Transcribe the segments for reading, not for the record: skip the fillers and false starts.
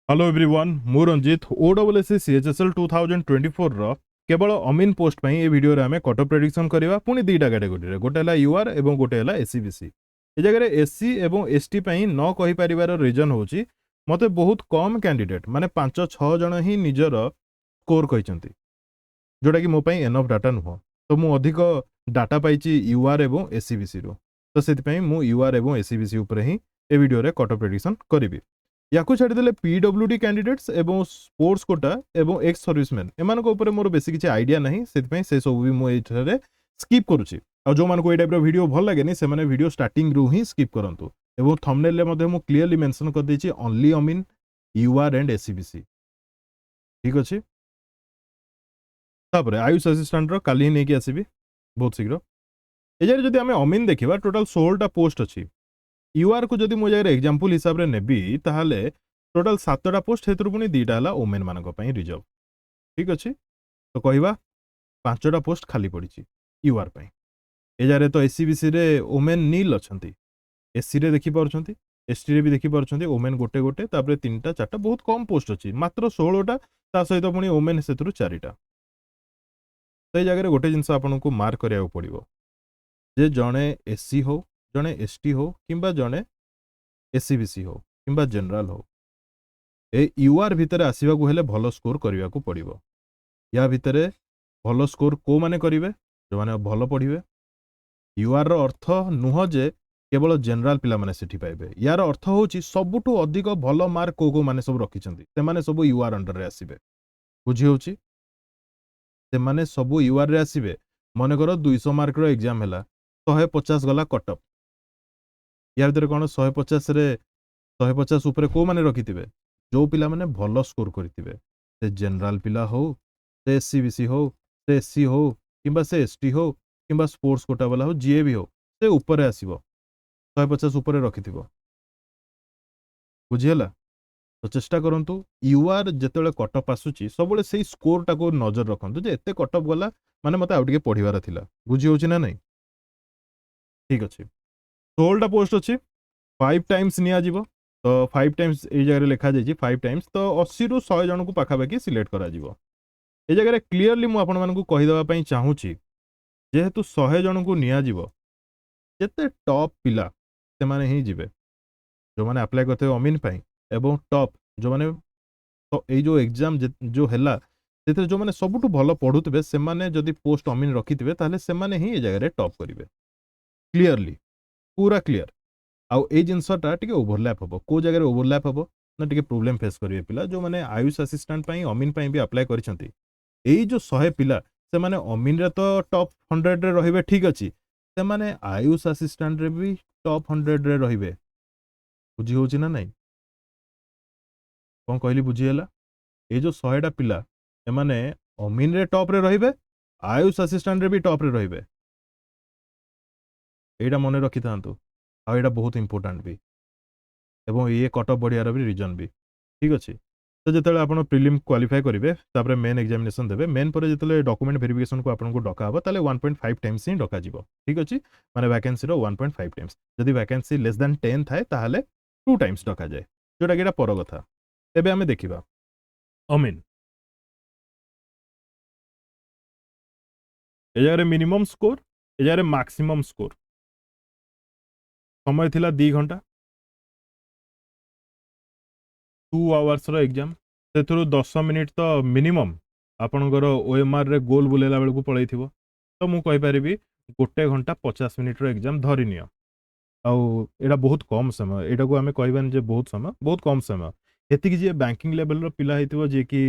Hello everyone मु Ranjit ओडब्ल्यूएससी CHSL 2024 रो केवल अमीन post पई ए वीडियो रे हमें कटअप प्रेडिक्शन करबा पुनी दुईटा कैटेगरी रे गोटे हला यूआर एवं गोटे हला एससीबीसी ए जगह रे एससी एवं एसटी पई न कहि परिवार रीजन होची मते बहुत कम कैंडिडेट माने 5-6 जण ही निजर स्कोर कहिसंती जोटा कि मो पई एनफ डाटा नुह तो मु अधिक डाटा पाइची यूआर एवं एससीबीसी रो तो सेति पई मु यूआर एवं एससीबीसी ऊपर ही ए वीडियो रे कटअप प्रेडिक्शन करिवि या छाड़देले पीडब्ल्यूडी कैंडिडेट्स एवं स्पोर्ट्स कोटा एवं एक्स सर्विसमैन एमान ऊपर मोर बेसी किसी आइडिया नहीं से सब भी मुझे स्किप करुच्ची आ जो मानको ए टाइप वीडियो भल लगे से माने वीडियो स्टार्टिंग रु ही स्किप करंतु एवं थंबनेल रे मु क्लियरली मेंशन कर देछि ओनली अमीन यूआर एंड एससीबीसी ठीक अछि तापर आयुष असिस्टेंट रो काली नहीं कि आसीबी बहुत शीघ्र एजारे जदि आमे अमीन देखिबा टोटल 16 टा पोस्ट अछि यूआर को जदि मो जगह एग्जांपल हिसाब रे नेबी ताहाले टोटल 7टा पोस्ट हेतु पुनी 2टा हला ओमेन मानक पई रिजर्व ठीक अछि तो कहबा 5टा पोस्ट खाली पड़िछि यूआर पई एजारे तो एससीबीसी रे ओमेन नील अछंती एससी रे देखि पारछंती एसटी रे भी देखि पारछंती ओमेन गोटे गोटे तापर 3टा 4टा बहुत कम पोस्ट अछि मात्र 16टा ता सहित पुनी ओमेन सेतुरु 4टा तो ए जगह गोटे जिंस आपन को मार्क करिया पड़िबो जे जणे एससी हो जणे एसटी हो किंबा जणे एससीबीसी हो किंबा जनरल हो ए यूआर भितर आसीबा को हेले भलो स्कोर करिया को पड़िबो या भितर भलो स्कोर को माने करिवे जो माने भलो पढ़िवे यूआर रो अर्थ नुह जे केवल जनरल पिला माने सेठी पाइबे यार अर्थ होची सबुठु अधिक भलो मार्क को माने सब रखिचंती से माने सब यूआर अंडर रे आसीबे बुझी होची से माने सब यूआर रे आसीबे मने करो 200 मार्क रो एग्जाम हैला 150 गला कटअप या भितर कोन 150 रे 150 ऊपर को माने रखिथिबे जो पिला माने भलो स्कोर करथिबे से जनरल पिला हो से एससीबीसी हो से एससी हो किंबा से एसटी हो किंबा स्पोर्ट्स कोटा वाला हो जीए भी हो से ऊपर आसीबो 150 ऊपर रखिथिबो बुझियला तो चेष्टा करंतु यूआर जेतेले कटअप आसुची सबले सेही स्कोर टाको नजर रखंतु जे एते कटअप गला माने मते आउटिके पढिवार थिला बुझी होची ना नहीं ठीक अछि 16टा पोस्ट अछि 5 टाइम्स निया जीवो तो 5 टाइम्स ए जगह लिखा जाइए 5 टाइम्स तो 80 रु 100 जन को पाखापाखि सिलेक्ट करा जीवो ए जगह क्लियरली मु आपण मानकु कहि देबा पई चाहूची जेहेतु 100 जन को निया जीवो जेते टॉप पिला से माने ही जिवे जो माने अप्लाई करते अमीन पई एवं टॉप जो माने तो ए जो एग्जाम जो हैला सेते जो माने सबुटु भलो पढुतबे से माने जदी पोस्ट अमीन रखितबे ताले से माने ही ए जगह रे टॉप करिवे क्लियरली पूरा क्लियर आउ ए जिनसटा टिके ओवरलैप हबो को जगह रे ओवरलैप हबो ना टिके प्रॉब्लम फेस करिवे पिला जो माने आयुष असिस्टेंट पई अमीन पई भी अप्लाई करिसंती एई जो 100 पिला से माने अमीन रे तो टॉप 100 रे रहिबे ठीक अछि से माने आयुष असिस्टेंट रे भी टॉप 100 रे रहिबे बुझी होची ना नहीं कोन कहली बुझी हैला ए जो 100 टा पिला ए माने अमीन रे टॉप रे रहिबे आयुष असिस्टेंट रे भी टॉप रे रहिबे एटा मने रखि थांतु आ एटा बहुत इंपोर्टेंट भी एवं ये कटअप बढ़ियार भी रीजन भी ठीक अच्छे तो जिते आप प्रिलिम क्वालिफाई करेंगे तापर मेन एग्जामिनेशन देवे मेन पर जो डॉक्यूमेंट वेरिफिकेशन को आपको डका हम ताले 1.5 टाइम्स ही डका जीवो ठीक अच्छे माने वैकेंसी रो 1.5 टाइम्स जदि वैकेंसी लेस दैन 10 थाए ताहले 2 टाइम्स डका जाए जोटा कि पर कथा एबे आमे देखिबा अमीन ए जगह मिनिमम स्कोर ए जगह मैक्सिमम स्कोर समय थिला 2 घंटा 2 आवर्स रो एग्जाम से 10 मिनिट तो मिनिमम आपणकर ओएमआर रे गोल बुलेला बेलू पलई थी तो मुझे कहीपरि 1 घंटा 50 मिनिट रो एग्जाम धरी नियो आउ एटा बहुत कम समय एटा को आमे कहबानी जे बहुत समय बहुत कम समय एतिक जे बैंकिंग लेवल रो पिला हेतिबो जे कि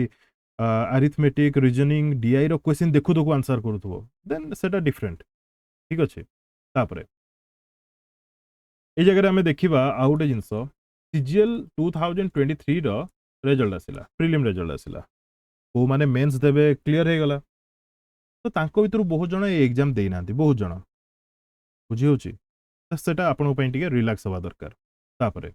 अरिथमेटिक रीजनिंग डीआई रो क्वेश्चन देखु देखु आंसर करूथबो देन सेटा डिफरेंट ठीक अछि तापरे ए जगह आमे देखिबा आउ गोटे जिंस सीजीएल 2023 रो रिजल्ट आसिला प्रिलिम रिजल्ट आसिला को माने मेंस देबे क्लियर हे गला तो तांको भितर बहुत जण एग्जाम देई नांती बहुत जण बुझी होची सेटा आपन पई टिके रिलैक्स हवा दरकार तापरे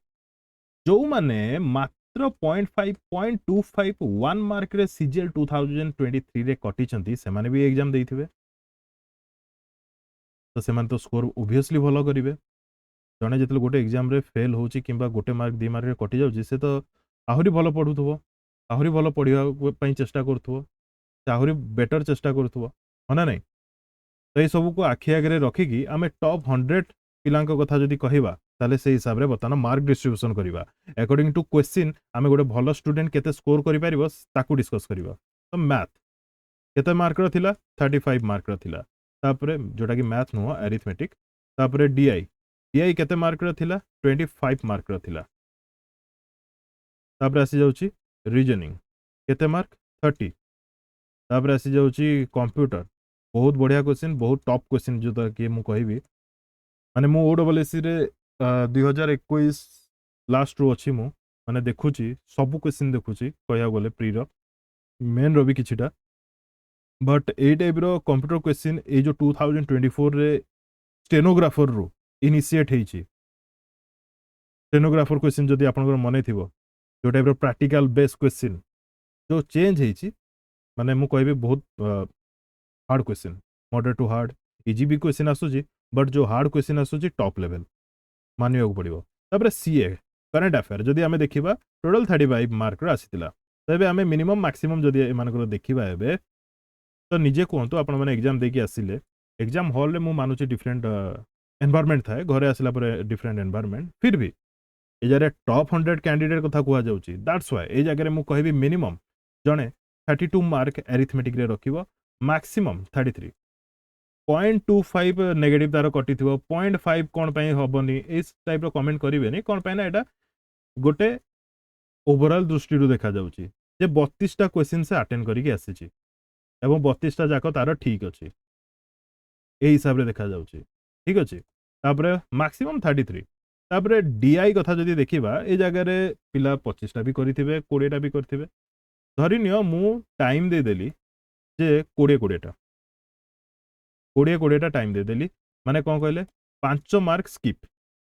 जो माने मात्र 0.5 0.25 1 मार्क रे सीजीएल 2023 रे कटी चंती से माने भी एग्जाम देइथिबे तो से माने तो स्कोर ऑब्वियसली भलो करिवे जने जेतले गोटे एग्जाम रे फेल होची किंबा गोटे मार्क 2 मार्क रे कटी जाउची से तो ଆହୁରି ଭଲ ପଢ଼ୁଥିବ, ଆହୁରି ଭଲ ପଢ଼ିବା ପାଇଁ ଚେଷ୍ଟା କରୁଥିବ, ସେ ଆହୁରି ବେଟର ଚେଷ୍ଟା କରୁଥିବ, ହଁ ନା ନାହିଁ? ତ ଏଇସବୁକୁ ଆଖି ଆଗରେ ରଖିକି ଆମେ ଟପ୍ 100 ପିଲାଙ୍କ କଥା ଯଦି କହିବା ତାହେଲେ ସେଇ ହିସାବରେ ବର୍ତ୍ତମାନ ମାର୍କ ଡିଷ୍ଟ୍ରିବ୍ୟୁସନ୍ କରିବା। ଆକର୍ଡିଂ ଟୁ କ୍ୱେଶ୍ଚିନ୍ ଆମେ ଗୋଟେ ଭଲ ଷ୍ଟୁଡେଣ୍ଟ କେତେ ସ୍କୋର କରିପାରିବ ତାକୁ ଡିସ୍କସ୍ କରିବା। ତ ମ୍ୟାଥ୍ କେତେ ମାର୍କର ଥିଲା? 35 ମାର୍କର ଥିଲା। ତାପରେ ଯୋଉଟାକି ମ୍ୟାଥ୍ ନୁହଁ, ଆରିଥମେଟିକ୍। ତାପରେ ଡିଆଇ କେତେ ମାର୍କର ଥିଲା? 25 ମାର୍କର ଥିଲା। ତାପରେ ଆସିଯାଉଛି ରିଜନିଂ, କେତେ ମାର୍କ? 30। ତାପରେ ଆସିଯାଉଛି କମ୍ପ୍ୟୁଟର, ବହୁତ ବଢ଼ିଆ କ୍ୱେଶ୍ଚିନ୍, ବହୁତ ଟପ୍ କ୍ୱେଶ୍ଚିନ୍ ଯୋଉଟାକି ମୁଁ କହିବି, ମାନେ ମୁଁ OSSCରେ 2021 ଲାଷ୍ଟରୁ ଅଛି, ମୁଁ ମାନେ ଦେଖୁଛି ସବୁ କ୍ୱେଶ୍ଚିନ୍ ଦେଖୁଛି କହିବାକୁ ଗଲେ ପ୍ରିର ମେନ୍ର ବି କିଛିଟା, ବଟ୍ ଏଇ ଟାଇପ୍ର କମ୍ପ୍ୟୁଟର କ୍ୱେଶ୍ଚିନ୍ ଏଇ ଯେଉଁ 2024ରେ ଷ୍ଟେନୋଗ୍ରାଫରରୁ ଇନିସିଏଟ୍ ହେଇଛି। ଷ୍ଟେନୋଗ୍ରାଫର କ୍ୱେଶ୍ଚିନ୍ ଯଦି ଆପଣଙ୍କର ମନେ ଥିବ, ଯେଉଁ ଟାଇପ୍ର ପ୍ରାକ୍ଟିକାଲ ବେସ୍ କ୍ୱେଶ୍ଚିନ୍ ଯେଉଁ ଚେଞ୍ଜ ହେଇଛି, ମାନେ ମୁଁ କହିବି ବହୁତ hard question, moderate to hard, easy ବି କ୍ୱେଶ୍ଚିନ୍ ଆସୁଛି, ବଟ୍ ଯେଉଁ ହାର୍ଡ କ୍ୱେଶ୍ଚିନ୍ ଆସୁଛି ଟପ୍ ଲେଭେଲ୍ ମାନିବାକୁ ପଡ଼ିବ। ତାପରେ ସିଏ କରେଣ୍ଟ ଆଫେୟାର ଯଦି ଆମେ ଦେଖିବା ଟୋଟାଲ୍ 35 ମାର୍କର ଆସିଥିଲା। ତ ଏବେ ଆମେ ମିନିମମ୍ ମାକ୍ସିମମ୍ ଯଦି ଏମାନଙ୍କର ଦେଖିବା ଏବେ, ତ ନିଜେ କୁହନ୍ତୁ ଆପଣମାନେ ଏକ୍ଜାମ୍ ଦେଇକି ଆସିଲେ, ଏକ୍ଜାମ୍ ହଲ୍ରେ ମୁଁ ମାନୁଛି ଡିଫରେଣ୍ଟ ଏନ୍ଭାରମେଣ୍ଟ ଥାଏ, ଘରେ ଆସିଲା ପରେ ଡିଫରେଣ୍ଟ ଏନ୍ଭାରମେଣ୍ଟ, ଫିର୍ ବି ଏ ଜାଗାରେ ଟପ୍ 100 କ୍ୟାଣ୍ଡିଡେଟ୍ କଥା କୁହାଯାଉଛି। ଦ୍ୟାଟ୍ସ ୱାଇ ଏଇ ଜାଗାରେ ମୁଁ କହିବି ମିନିମମ୍ ଜଣେ 32 ମାର୍କ ଆରିଥମେଟିକ୍ରେ ରଖିବ, ମାକ୍ସିମମ୍ 33। 0.25 ନେଗେଟିଭ୍ ତାର କଟିଥିବ, 0.5 କ'ଣ ପାଇଁ ହେବନି ଏଇ ଟାଇପ୍ର କମେଣ୍ଟ କରିବେନି। କ'ଣ ପାଇଁ ନା ଏଇଟା ଗୋଟେ ଓଭରାଲ୍ ଦୃଷ୍ଟିରୁ ଦେଖାଯାଉଛି ଯେ 32ଟା କ୍ୱେଶ୍ଚିନ୍ ସେ ଆଟେଣ୍ଡ କରିକି ଆସିଛି ଏବଂ 32ଟା ଯାକ ତାର ଠିକ୍ ଅଛି, ଏଇ ହିସାବରେ ଦେଖାଯାଉଛି, ଠିକ୍ ଅଛି। ତାପରେ ମାକ୍ସିମମ୍ 33। ତାପରେ ଡିଆଇ କଥା ଯଦି ଦେଖିବା, ଏ ଜାଗାରେ ପିଲା 25ଟା ବି କରିଥିବେ, 20ଟା ବି କରିଥିବେ। ଧରିନିଅ ମୁଁ ଟାଇମ୍ ଦେଇଦେଲି ଯେ 20-20ଟା ଟାଇମ୍ ଦେଇଦେଲି, ମାନେ କ'ଣ କହିଲେ 5 ମାର୍କ ସ୍କିପ୍,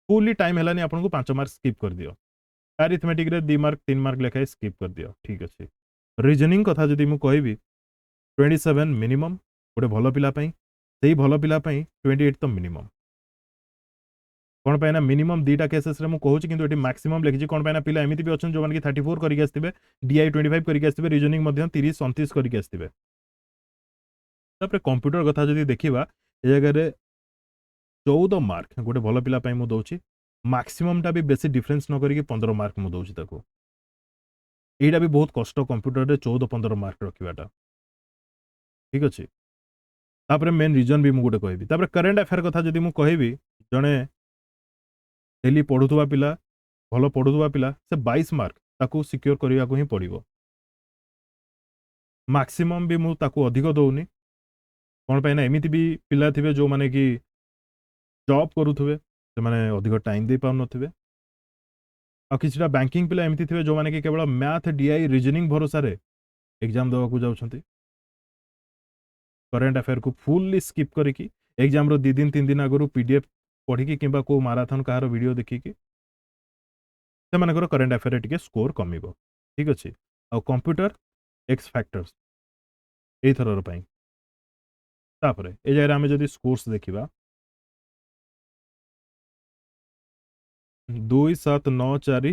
ଫୁଲି ଟାଇମ୍ ହେଲାନି ଆପଣଙ୍କୁ, 5 ମାର୍କ ସ୍କିପ୍ କରିଦିଅ। ଆରିଥମେଟିକ୍ରେ 2 ମାର୍କ 3 ମାର୍କ ଲେଖାଏଁ ସ୍କିପ୍ କରିଦିଅ, ଠିକ୍ ଅଛି। ରିଜନିଂ କଥା ଯଦି ମୁଁ କହିବି 27 ମିନିମମ୍ ଗୋଟେ ଭଲ ପିଲା ପାଇଁ, ସେଇ ଭଲ ପିଲା ପାଇଁ 28 ତ ମିନିମମ୍। କ'ଣ ପାଇଁ ନା ମିନିମମ୍ 2ଟା କେସେସ୍ରେ ମୁଁ କହୁଛି, କିନ୍ତୁ ଏଠି ମାକ୍ସିମମ୍ ଲେଖିଛି। କ'ଣ ପାଇଁ ନା ପିଲା ଏମିତି ବି ଅଛନ୍ତି ଯେଉଁମାନେ କି 34 କରିକି ଆସିଥିବେ, ଡିଆଇ 25 କରିକି ଆସିଥିବେ, ରିଜନିଂ ମଧ୍ୟ 30-29 କରିକି ଆସିଥିବେ। ତାପରେ କମ୍ପ୍ୟୁଟର କଥା ଯଦି ଦେଖିବା, ଏ ଜାଗାରେ 14 ମାର୍କ ଗୋଟେ ଭଲ ପିଲା ପାଇଁ ମୁଁ ଦେଉଛି, ମାକ୍ସିମମ୍ଟା ବି ବେଶୀ ଡିଫରେନ୍ସ ନ କରିକି 15 ମାର୍କ ମୁଁ ଦେଉଛି ତାକୁ। এইটা ବି ବହୁତ କଷ୍ଟ କମ୍ପ୍ୟୁଟରରେ 14-15 ମାର୍କ ରଖିବାଟା, ଠିକ୍ ଅଛି। ତାପରେ ମେନ୍ ରିଜନ୍ ବି ମୁଁ ଗୋଟେ କହିବି। ତାପରେ କରେଣ୍ଟ ଆଫେୟାର କଥା ଯଦି ମୁଁ କହିବି, ଜଣେ ଡେଲି ପଢ଼ୁଥିବା ପିଲା, ଭଲ ପଢ଼ୁଥିବା ପିଲା, ସେ 22 ମାର୍କ ତାକୁ ସିକ୍योर କରିବାକୁ ହିଁ ପଡ଼ିବ। ମାକ୍ସିମମ୍ ବି ମୁଁ ତାକୁ ଅଧିକ ଦେଉନି। କ'ଣ ପାଇଁ ନା ଏମିତି ବି ପିଲା ଥିବେ ଯେଉଁମାନେ କି ଜବ୍ କରୁଥିବେ, ସେମାନେ ଅଧିକ ଟାଇମ୍ ଦେଇପାରୁନଥିବେ। ଆଉ କିଛିଟା ବ୍ୟାଙ୍କିଂ ପିଲା ଏମିତି ଥିବେ ଯେଉଁମାନେ କି କେବଳ ମ୍ୟାଥ୍, ଡିଆଇ, ରିଜନିଂ ଭରସାରେ ଏକ୍ଜାମ୍ ଦେବାକୁ ଯାଉଛନ୍ତି। କରେଣ୍ଟ ଆଫେୟାରକୁ ଫୁଲ୍ଲି ସ୍କିପ୍ କରିକି ଏକ୍ଜାମ୍ର 2 ଦିନ 3 ଦିନ ଆଗରୁ PDF ପଢ଼ିକି କିମ୍ବା କେଉଁ ମାରାଥନ୍ କାହାର ଭିଡ଼ିଓ ଦେଖିକି ସେମାନଙ୍କର କରେଣ୍ଟ ଆଫେୟାରରେ ଟିକେ ସ୍କୋର କମିବ, ଠିକ୍ ଅଛି। ଆଉ କମ୍ପ୍ୟୁଟର ଏକ୍ସ ଫ୍ୟାକ୍ଟର୍ସ ଏଇଥରର ପାଇଁ। ତାପରେ ଏ ଜାଗାରେ ଆମେ ଯଦି ସ୍କୋର୍ସ ଦେଖିବା, 2, 7, 9, 4,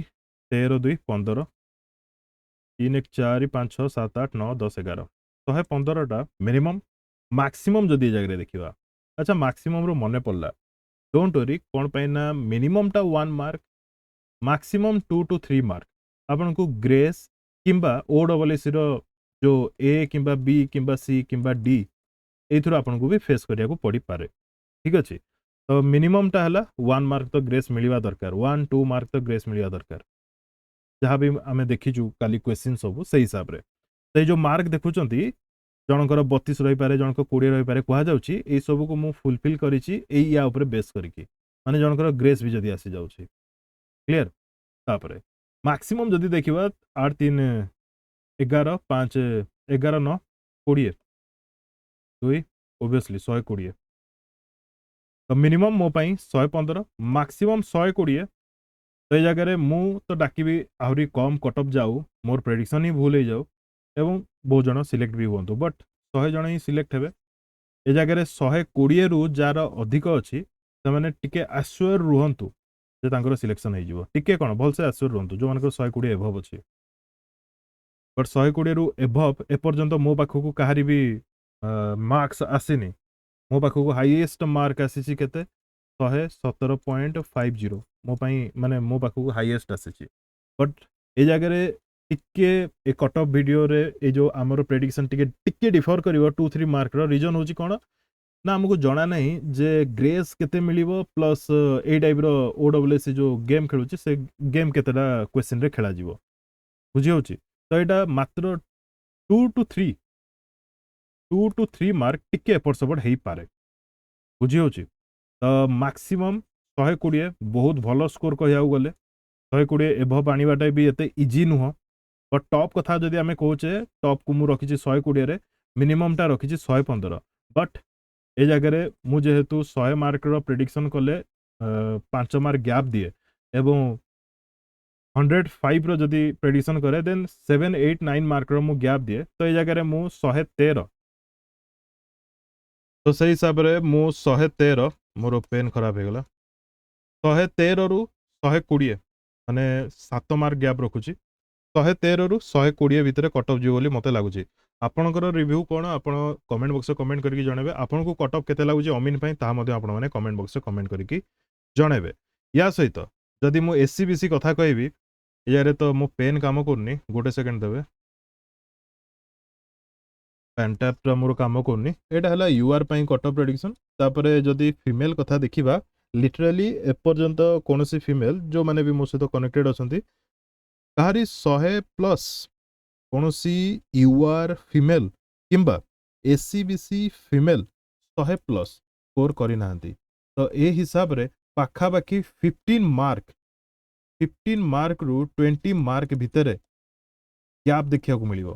13, 2, 15, 3, 1, 4, 5, 6, 7, 8, 9, 10, 11, 115ଟା ମିନିମମ୍। ମାକ୍ସିମମ୍ ଯଦି ଏ ଜାଗାରେ ଦେଖିବା, ଆଚ୍ଛା ମାକ୍ସିମମ୍ରୁ ମନେ ପଡ଼ିଲା, ଡୋଣ୍ଟ ୱରି, କ'ଣ ପାଇଁ ନା ମିନିମମ୍ଟା 1 ମାର୍କ, ମାକ୍ସିମମ୍ 2 to 3 ମାର୍କ ଆପଣଙ୍କୁ ଗ୍ରେସ୍ କିମ୍ବା OSSCର ଯେଉଁ A କିମ୍ବା B କିମ୍ବା C କିମ୍ବା D ଏଇଥିରୁ ଆପଣଙ୍କୁ ବି ଫେସ୍ କରିବାକୁ ପଡ଼ିପାରେ, ଠିକ୍ ଅଛି। ତ ମିନିମମ୍ଟା ହେଲା 1 ମାର୍କ ତ ଗ୍ରେସ୍ ମିଳିବା ଦରକାର, 1-2 ମାର୍କ ତ ଗ୍ରେସ୍ ମିଳିବା ଦରକାର। ଯାହା ବି ଆମେ ଦେଖିଛୁ କାଲି କ୍ୱେଶ୍ଚିନ୍ ସବୁ ସେଇ ହିସାବରେ। ସେଇ ଯେଉଁ ମାର୍କ ଦେଖୁଛନ୍ତି, ଜଣଙ୍କର 32 ରହିପାରେ, ଜଣଙ୍କ 20 ରହିପାରେ, କୁହାଯାଉଛି ଏଇସବୁକୁ ମୁଁ ଫୁଲଫିଲ୍ କରିଛି ଏଇ ୟା ଉପରେ ବେସ୍ କରିକି, ମାନେ ଜଣଙ୍କର ଗ୍ରେସ୍ ବି ଯଦି ଆସିଯାଉଛି, କ୍ଲିୟର। ତାପରେ ମାକ୍ସିମମ୍ ଯଦି ଦେଖିବା 8, 3, 11, 5, 11, 9, 20, 2 ଓଭିୟସଲି 120। ତ ମିନିମମ୍ ମୋ ପାଇଁ 115, ମାକ୍ସିମମ୍ 120। ତ ଏଇ ଜାଗାରେ ମୁଁ ତ ଡାକିବି ଆହୁରି କମ୍ କଟଅଫ୍ ଯାଉ, ମୋର ପ୍ରେଡିକ୍ସନ୍ ହିଁ ଭୁଲ ହେଇଯାଉ ଏବଂ ବହୁତ ଜଣ ସିଲେକ୍ଟ ବି ହୁଅନ୍ତୁ, ବଟ୍ 100 ଜଣ ହିଁ ସିଲେକ୍ଟ ହେବେ। ଏ ଜାଗାରେ 120ରୁ ଯାହାର ଅଧିକ ଅଛି ସେମାନେ ଟିକେ ଆଶ୍ୟୁର୍ ରୁହନ୍ତୁ ଯେ ତାଙ୍କର ସିଲେକ୍ସନ୍ ହେଇଯିବ। ଟିକେ କ'ଣ ଭଲସେ ଆସ୍ୟୁର୍ ରୁହନ୍ତୁ ଯେଉଁମାନଙ୍କର 120 ଏଭବ୍ ଅଛି। ବଟ୍ 120ରୁ ଏଭବ୍ ଏପର୍ଯ୍ୟନ୍ତ ମୋ ପାଖକୁ କାହାରି ବି ମାର୍କସ୍ ଆସିନି। ମୋ ପାଖକୁ ହାଇଏଷ୍ଟ ମାର୍କ ଆସିଛି କେତେ 117.50 ମୋ ପାଇଁ ମାନେ ମୋ ପାଖକୁ ହାଇଏଷ୍ଟ ଆସିଛି। ବଟ୍ ଏ ଜାଗାରେ ଟିକେ ଏ କଟ୍ ଅଫ୍ ଭିଡ଼ିଓରେ ଏ ଯେଉଁ ଆମର ପ୍ରେଡ଼ିକ୍ସନ୍ ଟିକେ ଡିଫର୍ କରିବ 2-3 ମାର୍କର। ରିଜନ୍ ହେଉଛି କ'ଣ ନା ଆମକୁ ଜଣା ନାହିଁ ଯେ ଗ୍ରେସ୍ କେତେ ମିଳିବ ପ୍ଲସ୍ ଏଇ ଟାଇପ୍ର OSS ଯେଉଁ ଗେମ୍ ଖେଳୁଛି ସେ ଗେମ୍ କେତେଟା କ୍ୱେଶ୍ଚିନ୍ରେ ଖେଳାଯିବ ବୁଝିହେଉଛି। ତ ଏଇଟା ମାତ୍ର 2 to 3 ମାର୍କ ଟିକେ ଏପଟ ସେପଟ ହେଇପାରେ ବୁଝିହେଉଛି। ତ ମାକ୍ସିମମ୍ 120 ବହୁତ ଭଲ ସ୍କୋର କହିବାକୁ ଗଲେ 120 ଏଭବ୍ ଆଣିବାଟା ବି ଏତେ ଇଜି ନୁହଁ। ବଟ୍ ଟପ୍ କଥା ଯଦି ଆମେ କହୁଛେ ଟପ୍କୁ ମୁଁ ରଖିଛି 120ରେ ମିନିମମ୍ଟା ରଖିଛି 115। ବଟ୍ ଏ ଜାଗାରେ ମୁଁ ଯେହେତୁ 100 ମାର୍କର ପ୍ରେଡ଼ିକ୍ସନ୍ କଲେ 5 ମାର୍କ ଗ୍ୟାପ୍ ଦିଏ ଏବଂ 105ର ଯଦି ପ୍ରେଡ଼ିକ୍ସନ୍ କରେ ଦେନ୍ 7, 8, 9 ମାର୍କର ମୁଁ ଗ୍ୟାପ୍ ଦିଏ। ତ ଏ ଜାଗାରେ ମୁଁ 113 ତ ସେଇ ହିସାବରେ ମୁଁ 113 ମୋର ପେନ୍ ଖରାପ ହେଇଗଲା 113ରୁ 120 ମାନେ 7 ମାର୍କ ଗ୍ୟାପ୍ ରଖୁଛି। 113ରୁ 120 ଭିତରେ କଟ୍ ଅଫ୍ ଯିବ ବୋଲି ମୋତେ ଲାଗୁଛି। ଆପଣଙ୍କର ରିଭ୍ୟୁ କ'ଣ ଆପଣ କମେଣ୍ଟ ବକ୍ସରେ କମେଣ୍ଟ କରିକି ଜଣାଇବେ। ଆପଣଙ୍କୁ କଟ୍ ଅଫ୍ କେତେ ଲାଗୁଛି ଅମିନ ପାଇଁ ତାହା ମଧ୍ୟ ଆପଣମାନେ କମେଣ୍ଟ ବକ୍ସରେ କମେଣ୍ଟ କରିକି ଜଣାଇବେ। ୟା ସହିତ ଯଦି ମୁଁ SCBC କଥା କହିବି ୟାରେ ତ ମୋ ପେନ୍ କାମ କରୁନି, ଗୋଟେ ସେକେଣ୍ଡ ଦେବେ। ପ୍ୟାଣ୍ଟାପ୍ଟା ମୋର କାମ କରୁନି। ଏଇଟା ହେଲା UR ପାଇଁ କଟ୍ ଅଫ୍ ପ୍ରେଡ଼ିକ୍ସନ୍। ତାପରେ ଯଦି ଫିମେଲ୍ କଥା ଦେଖିବା ଲିଟରାଲି ଏପର୍ଯ୍ୟନ୍ତ କୌଣସି ଫିମେଲ୍ ଯେଉଁମାନେ ବି ମୋ ସହିତ କନେକ୍ଟେଡ଼ ଅଛନ୍ତି କାହାରି 100+ କୌଣସି UR ଫିମେଲ୍ କିମ୍ବା SCBC ଫିମେଲ୍ 100+ ସ୍କୋର କରିନାହାନ୍ତି। ତ ଏ ହିସାବରେ ପାଖାପାଖି 15 ମାର୍କରୁ 20 ମାର୍କ ଭିତରେ ଗ୍ୟାପ୍ ଦେଖିବାକୁ ମିଳିବ।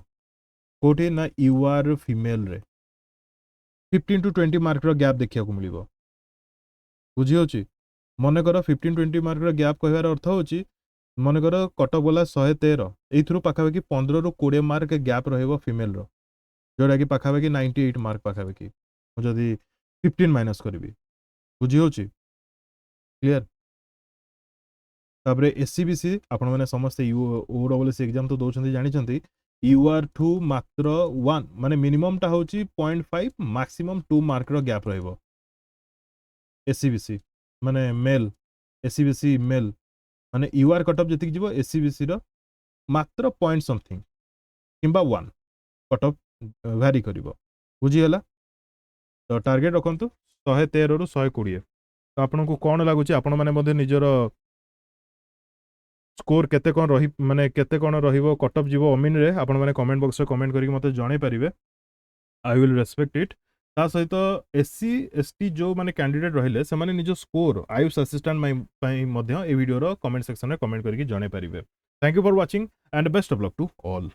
କେଉଁଠି ନା UR ଫିମେଲ୍ରେ 15 to 20 ମାର୍କର ଗ୍ୟାପ୍ ଦେଖିବାକୁ ମିଳିବ ବୁଝିହେଉଛି। ମନେକର 15-20 ମାର୍କର ଗ୍ୟାପ୍ କହିବାର ଅର୍ଥ ହେଉଛି ମନେକର କଟ୍ ଅଫ୍ ଗଲା 113 ଏଇଥିରୁ ପାଖାପାଖି 15ରୁ 20 ମାର୍କ ଗ୍ୟାପ୍ ରହିବ ଫିମେଲ୍ର ଯେଉଁଟାକି ପାଖାପାଖି 98 ମାର୍କ ପାଖାପାଖି ମୁଁ ଯଦି 15 ମାଇନସ୍ କରିବି ବୁଝିହେଉଛି କ୍ଲିୟର। ତାପରେ SCBC ଆପଣମାନେ ସମସ୍ତେ OSS ଏକ୍ଜାମ୍ ତ ଦେଉଛନ୍ତି ଜାଣିଛନ୍ତି UR ଠୁ ମାତ୍ର 1 ମାନେ ମିନିମମ୍ଟା ହେଉଛି 0.5 ମାକ୍ସିମମ୍ 2 ମାର୍କର ଗ୍ୟାପ୍ ରହିବ। SCBC ମାନେ ମେଲ୍ SCBC ମେଲ୍ ମାନେ UR କଟ୍ ଅଫ୍ ଯେତିକି ଯିବ SCBCର ମାତ୍ର 0. something କିମ୍ବା 1 କଟ୍ ଅଫ୍ ଭ୍ୟାରି କରିବ ବୁଝିହେଲା। ତ ଟାର୍ଗେଟ୍ ରଖନ୍ତୁ 113ରୁ 120। ତ ଆପଣଙ୍କୁ କ'ଣ ଲାଗୁଛି ଆପଣମାନେ ମଧ୍ୟ ନିଜର ସ୍କୋର କେତେ କ'ଣ ମାନେ କେତେ କ'ଣ ରହିବ କଟ୍ ଅଫ୍ ଯିବ ଅମିନରେ ଆପଣମାନେ କମେଣ୍ଟ ବକ୍ସରେ କମେଣ୍ଟ କରିକି ମୋତେ ଜଣାଇ ପାରିବେ। ଆଇ ୱିଲ୍ ରେସ୍ପେକ୍ଟ ଇଟ୍। ତା ସହିତ SC ST ଯେଉଁମାନେ କ୍ୟାଣ୍ଡିଡେଟ୍ ରହିଲେ ସେମାନେ ନିଜ ସ୍କୋର ଆୟୁଷ ଆସିଷ୍ଟାଣ୍ଟ ପାଇଁ ମଧ୍ୟ ଏ ଭିଡ଼ିଓର କମେଣ୍ଟ ସେକ୍ସନରେ କମେଣ୍ଟ କରିକି ଜଣାଇ ପାରିବେ। Thank you for watching and best of luck to all.